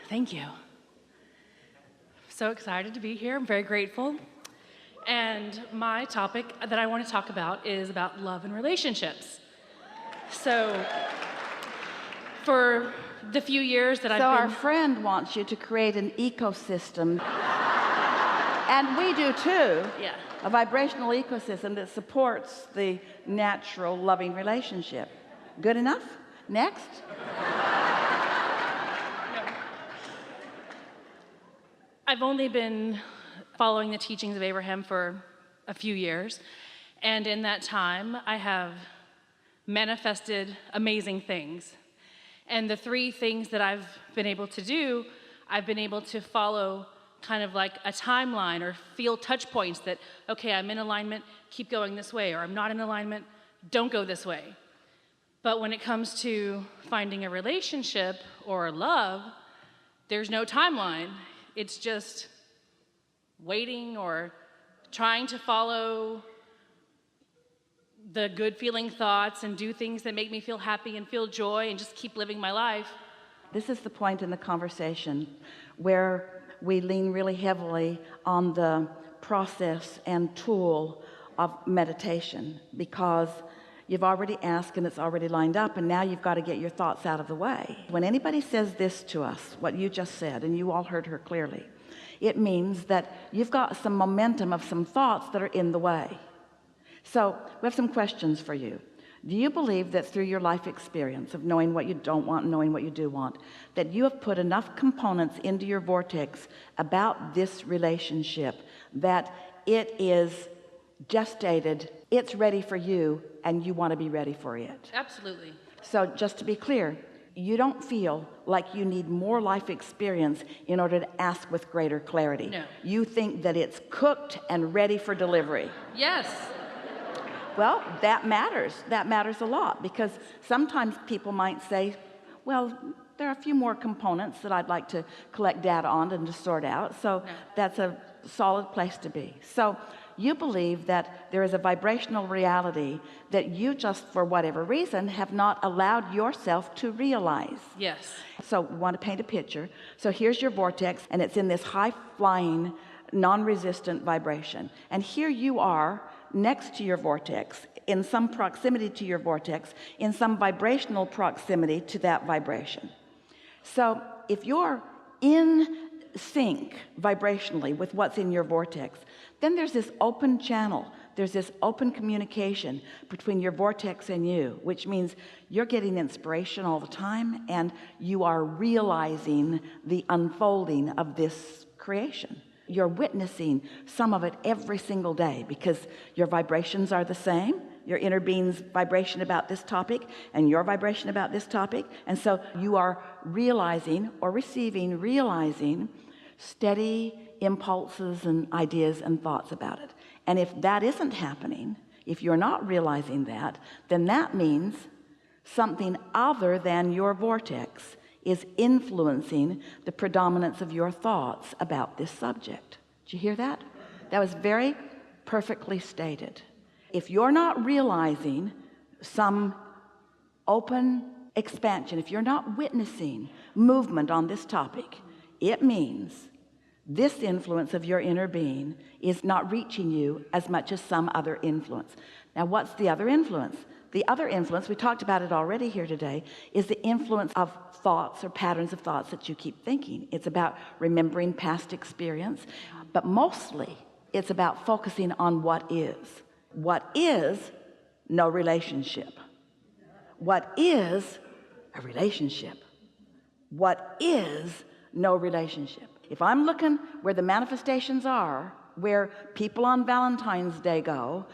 Thank you. So excited to be here. I'm very grateful. And my topic that I want to talk about is about love and relationships. So for the few years that I've been... So our friend wants you to create an ecosystem, and we do too, Yeah. a vibrational ecosystem that supports the natural loving relationship. Good enough? Next. I've only been following the teachings of Abraham for a few years, and in that time, I have manifested amazing things. And the three things that I've been able to do, I've been able to follow kind of like a timeline or feel touch points that, okay, I'm in alignment, keep going this way, or I'm not in alignment, don't go this way. But when it comes to finding a relationship or love, there's no timeline. It's just waiting or trying to follow the good feeling thoughts and do things that make me feel happy and feel joy and just keep living my life. This is the point in the conversation where we lean really heavily on the process and tool of meditation, because you've already asked and it's already lined up, and now you've got to get your thoughts out of the way. When anybody says this to us, what you just said, and you all heard her clearly, it means that you've got some momentum of some thoughts that are in the way. So we have some questions for you. Do you believe that through your life experience of knowing what you don't want and knowing what you do want, that you have put enough components into your vortex about this relationship that it is gestated, it's ready for you, and you want to be ready for it? Absolutely. So just to be clear, you don't feel like you need more life experience in order to ask with greater clarity. No. You think that it's cooked and ready for delivery. Yes. Well, that matters. That matters a lot, because sometimes people might say, well, there are a few more components that I'd like to collect data on and to sort out. So that's a solid place to be. So you believe that there is a vibrational reality that you just, for whatever reason, have not allowed yourself to realize. Yes. So we want to paint a picture. So here's your vortex, and it's in this high-flying, non-resistant vibration. And here you are next to your vortex, in some proximity to your vortex, in some vibrational proximity to that vibration. So if you're in sync vibrationally with what's in your vortex, then there's this open channel, there's this open communication between your vortex and you, which means you're getting inspiration all the time, and you are realizing the unfolding of this creation. You're witnessing some of it every single day, because your vibrations are the same. Your inner being's vibration about this topic and your vibration about this topic. And so you are realizing or realizing steady impulses and ideas and thoughts about it. And if that isn't happening, if you're not realizing that, then that means something other than your vortex is influencing the predominance of your thoughts about this subject. Did you hear that? That was very perfectly stated. If you're not realizing some open expansion, if you're not witnessing movement on this topic, it means this influence of your inner being is not reaching you as much as some other influence. Now, what's the other influence? The other influence, we talked about it already here today, is the influence of thoughts or patterns of thoughts that you keep thinking. It's about remembering past experience, but mostly it's about focusing on what is. What is no relationship? What is a relationship? What is no relationship? If I'm looking where the manifestations are, where people on Valentine's Day go,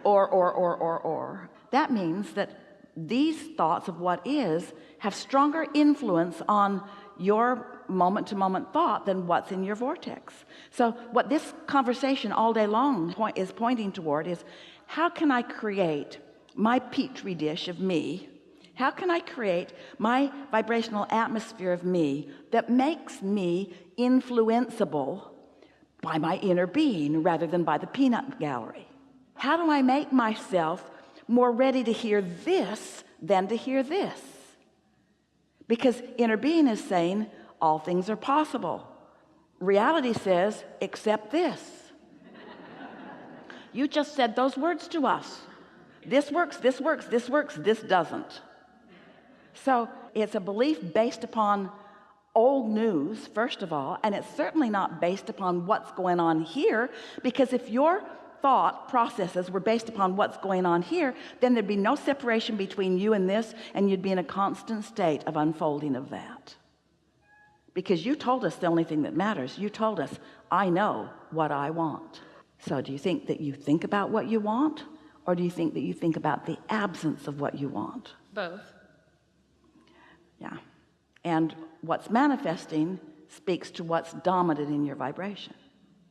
or, that means that these thoughts of what is have stronger influence on your moment-to-moment thought than what's in your vortex. So what this conversation all day long is pointing toward is, how can I create my petri dish of me? How can I create my vibrational atmosphere of me that makes me influenceable by my inner being rather than by the peanut gallery? How do I make myself more ready to hear this than to hear this? Because inner being is saying, all things are possible. Reality says, accept this. You just said those words to us. This works, this works, this works, this doesn't. So it's a belief based upon old news, first of all, and it's certainly not based upon what's going on here, because if your thought processes were based upon what's going on here, then there'd be no separation between you and this, and you'd be in a constant state of unfolding of that. Because you told us the only thing that matters. You told us, I know what I want. So do you think that you think about what you want, or do you think that you think about the absence of what you want? Both. Yeah. And what's manifesting speaks to what's dominant in your vibration.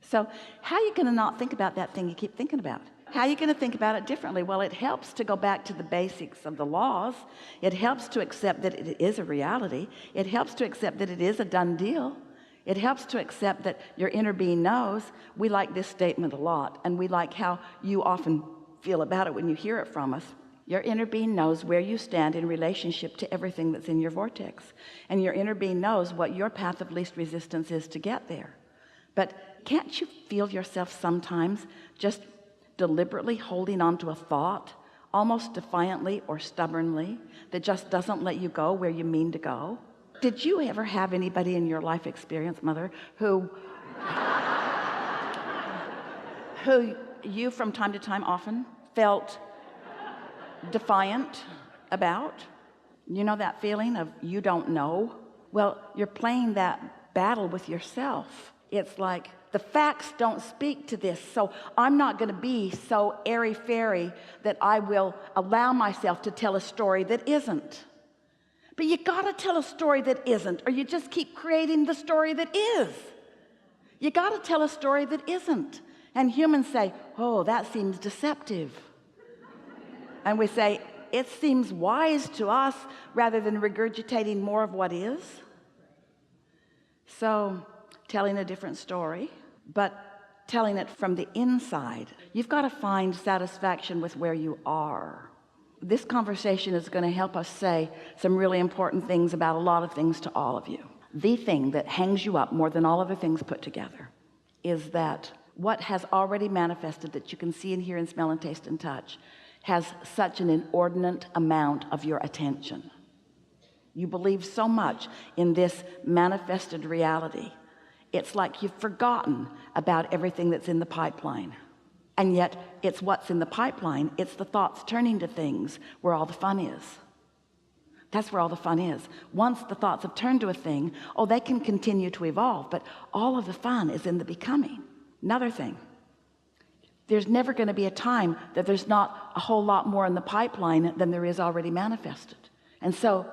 So how are you going to not think about that thing you keep thinking about? How are you going to think about it differently? Well, it helps to go back to the basics of the laws. It helps to accept that it is a reality. It helps to accept that it is a done deal. It helps to accept that your inner being knows. We like this statement a lot, and we like how you often feel about it when you hear it from us. Your inner being knows where you stand in relationship to everything that's in your vortex, and your inner being knows what your path of least resistance is to get there. But can't you feel yourself sometimes just deliberately holding on to a thought, almost defiantly or stubbornly, that just doesn't let you go where you mean to go? Did you ever have anybody in your life experience, Mother, who you from time to time often felt defiant about? You know that feeling of you don't know? Well, you're playing that battle with yourself. It's like the facts don't speak to this, so I'm not going to be so airy-fairy that I will allow myself to tell a story that isn't. But you got to tell a story that isn't, or you just keep creating the story that is. You got to tell a story that isn't. And humans say, oh, that seems deceptive. And we say, it seems wise to us, rather than regurgitating more of what is. So telling a different story, but telling it from the inside. You've got to find satisfaction with where you are. This conversation is going to help us say some really important things about a lot of things to all of you. The thing that hangs you up more than all other things put together is that what has already manifested, that you can see and hear and smell and taste and touch, has such an inordinate amount of your attention. You believe so much in this manifested reality. It's like you've forgotten about everything that's in the pipeline. And yet it's what's in the pipeline. It's the thoughts turning to things where all the fun is. That's where all the fun is. Once the thoughts have turned to a thing, oh, they can continue to evolve, but all of the fun is in the becoming. Another thing, there's never going to be a time that there's not a whole lot more in the pipeline than there is already manifested. And so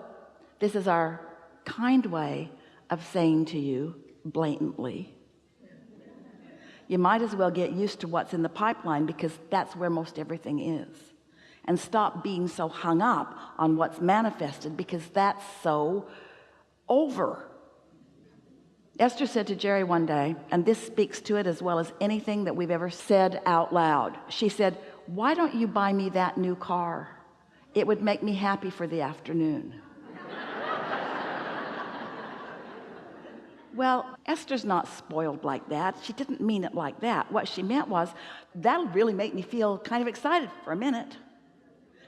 this is our kind way of saying to you blatantly, you might as well get used to what's in the pipeline, because that's where most everything is. And stop being so hung up on what's manifested, because that's so over. Esther said to Jerry one day, and this speaks to it as well as anything that we've ever said out loud. She said, why don't you buy me that new car? It would make me happy for the afternoon. Well, Esther's not spoiled like that. She didn't mean it like that. What she meant was, that'll really make me feel kind of excited for a minute.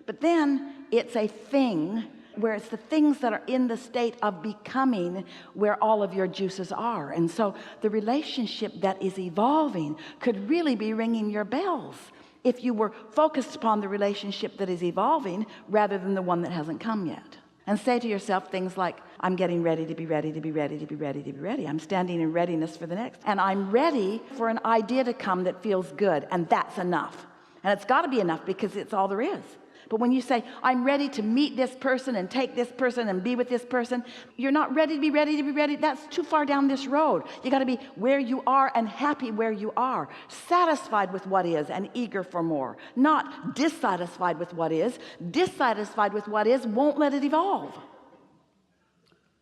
But then it's a thing where it's the things that are in the state of becoming where all of your juices are. And so the relationship that is evolving could really be ringing your bells if you were focused upon the relationship that is evolving rather than the one that hasn't come yet. And say to yourself things like, I'm getting ready to be ready to be ready to be ready to be ready. I'm standing in readiness for the next. And I'm ready for an idea to come that feels good. And that's enough. And it's got to be enough, because it's all there is. But when you say, I'm ready to meet this person and take this person and be with this person, you're not ready to be ready to be ready. That's too far down this road. You got to be where you are and happy where you are, satisfied with what is and eager for more, not dissatisfied with what is. Dissatisfied with what is won't let it evolve.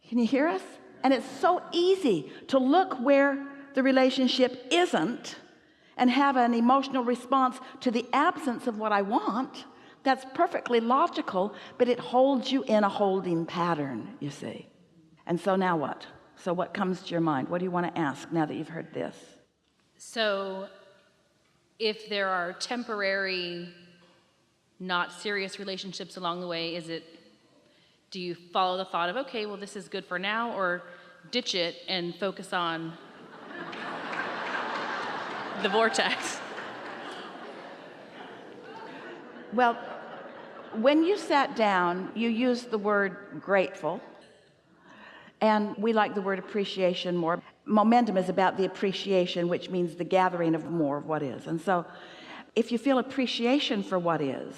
Can you hear us? And it's so easy to look where the relationship isn't and have an emotional response to the absence of what I want. That's perfectly logical, but it holds you in a holding pattern, you see. And so now what? So what comes to your mind? What do you want to ask now that you've heard this? So if there are temporary, not serious relationships along the way, do you follow the thought of, okay, well, this is good for now, or ditch it and focus on the vortex? Well, when you sat down, you used the word grateful, and we like the word appreciation more. Momentum is about the appreciation, which means the gathering of more of what is. And so if you feel appreciation for what is,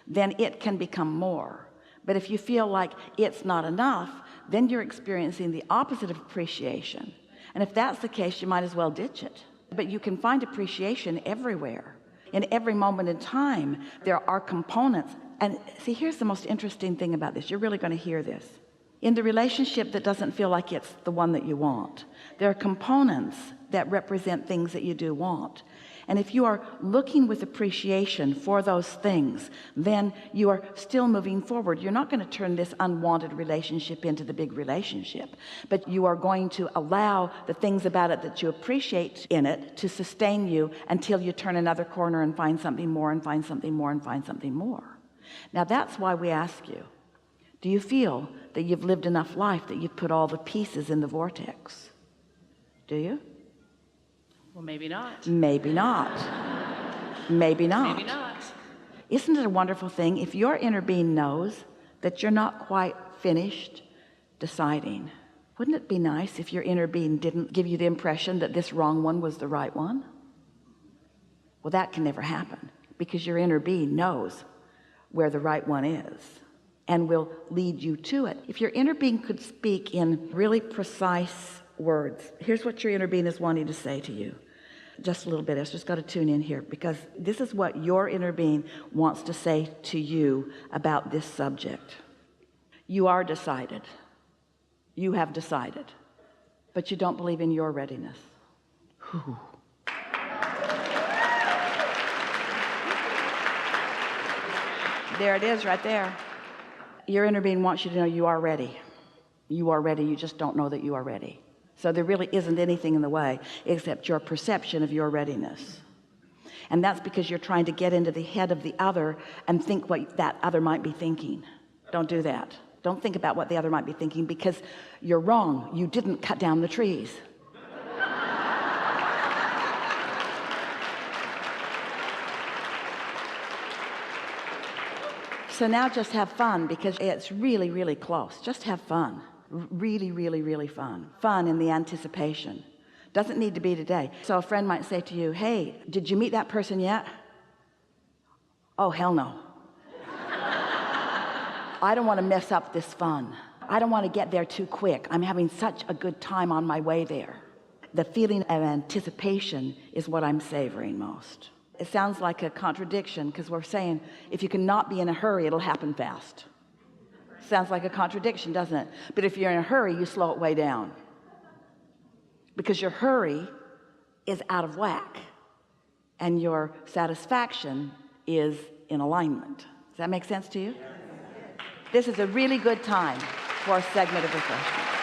then it can become more. But if you feel like it's not enough, then you're experiencing the opposite of appreciation. And if that's the case, you might as well ditch it. But you can find appreciation everywhere. In every moment in time, there are components. And see, here's the most interesting thing about this. You're really going to hear this. In the relationship that doesn't feel like it's the one that you want, there are components that represent things that you do want. And if you are looking with appreciation for those things, then you are still moving forward. You're not going to turn this unwanted relationship into the big relationship, but you are going to allow the things about it that you appreciate in it to sustain you until you turn another corner and find something more and find something more and find something more. Now that's why we ask you, do you feel that you've lived enough life that you've put all the pieces in the vortex? Do you? Well, maybe not. Maybe not. Maybe not. Maybe not. Isn't it a wonderful thing if your inner being knows that you're not quite finished deciding? Wouldn't it be nice if your inner being didn't give you the impression that this wrong one was the right one? Well, that can never happen because your inner being knows where the right one is and will lead you to it. If your inner being could speak in really precise words, here's what your inner being is wanting to say to you. Just a little bit. Esther's got to tune in here because this is what your inner being wants to say to you about this subject. You are decided. You have decided, but you don't believe in your readiness. Whew. There it is right there. Your inner being wants you to know you are ready. You are ready. You just don't know that you are ready. So there really isn't anything in the way except your perception of your readiness. And that's because you're trying to get into the head of the other and think what that other might be thinking. Don't do that. Don't think about what the other might be thinking because you're wrong. You didn't cut down the trees. So now just have fun because it's really, really close. Just have fun. Really, really, really fun. Fun in the anticipation. Doesn't need to be today. So a friend might say to you, hey, did you meet that person yet? Oh, hell no. I don't want to mess up this fun. I don't want to get there too quick. I'm having such a good time on my way there. The feeling of anticipation is what I'm savoring most. It sounds like a contradiction because we're saying if you cannot be in a hurry, it'll happen fast. Sounds like a contradiction, doesn't it? But if you're in a hurry, you slow it way down because your hurry is out of whack and your satisfaction is in alignment. Does that make sense to you? This is a really good time for a segment of refreshment.